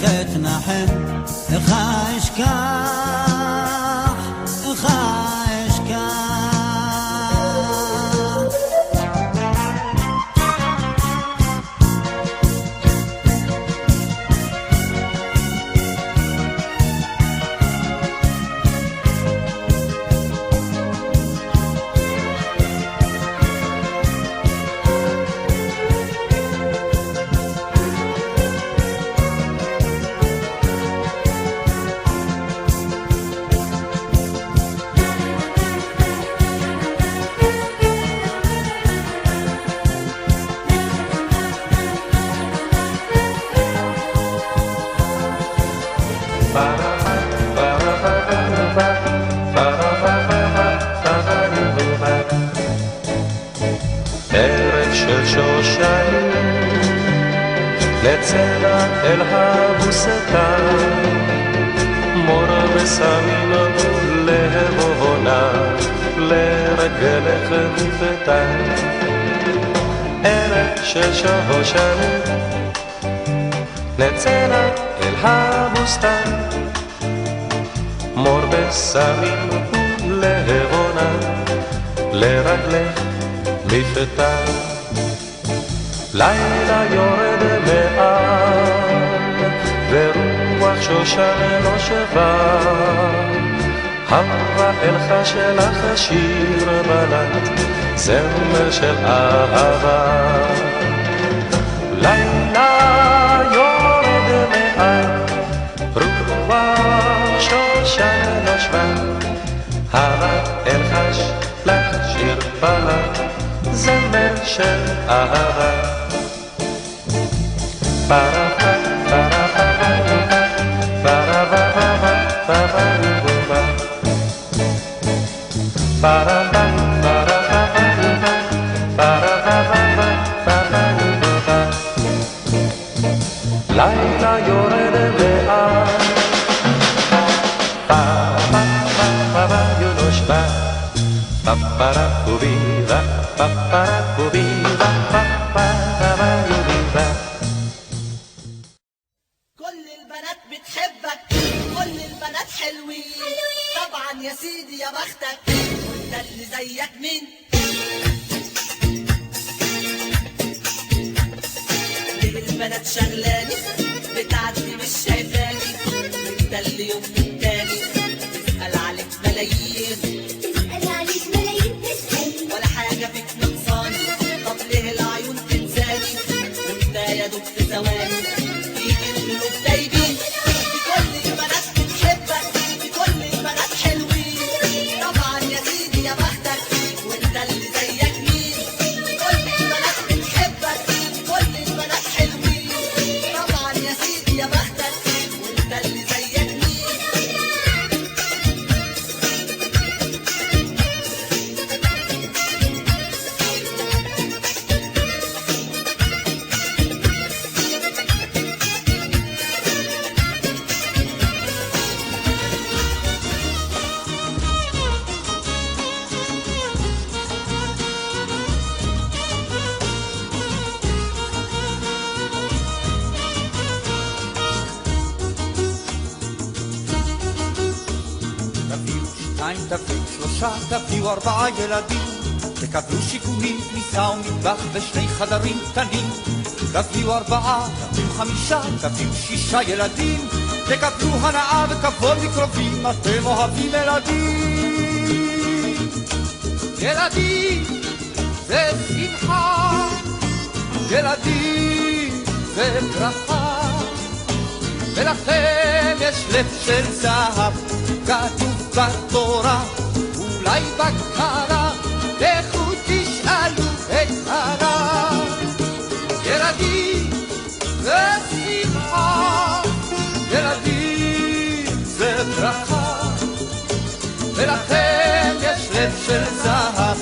אתנחם, איך אשכח, איך אשכח. נצא אל הבוסתן, מור ושמים להבונה, לרגלך מפתן. ערב של שושן, נצא אל הבוסתן, מור ושמים להבונה, לרגלך מפתן. לילה יורד מעל ורוח שושן נושבה, הווה אל חשלך שיר בלט, זמר של אהבה. לילה יורד מעל רוח שושן נושבה, הווה אל חשלך שיר בלט, זמר של אהבה. לילה יורד מעל יונושבה פפרקוביבה פפרקוביבה פפרקוביבה. كل البنات بتحبك، كل البنات حلوين طبعا يا سيدي يا بختك، وانت اللي زيك مين؟ ليه البنات شغلاني بتعدي مش شايفاني، وانت اللي يوم التاني تسأل عليك ملايين، تسأل عليك ملايين تسأل ولا حاجة فيك نقصاني، طب ليه العيون تنساني وانت يا دوب في ثواني فيك القلوب دايبين. في كل البنات بتحبك، في كل البنات حلوين طبعا يا سيدي يا بختك، وانت اللي زيك مين؟ في كل البنات بتحبك، في كل البنات حلوين طبعا يا سيدي يا بختك، وانت اللي زيك مين؟ תביאו 2, תביאו 3, תביאו 4 ילדים, תקבלו שיכונים, כניסה ומטבח ושני חדרים קטנים. תביאו 4, תביאו 5, תביאו 6 ילדים, תקבלו הנאה וכבוד מקרובים, אתם אוהבים ילדים. ילדים זה שמחה, ילדים זה ברכה, ולכם יש לב של זהב, כתוב בתורה, אולי בקרה, לכו תשאלו את הרב. ילדים זה שמחה, ילדים זה ברכה, ולכם יש לב של זהב,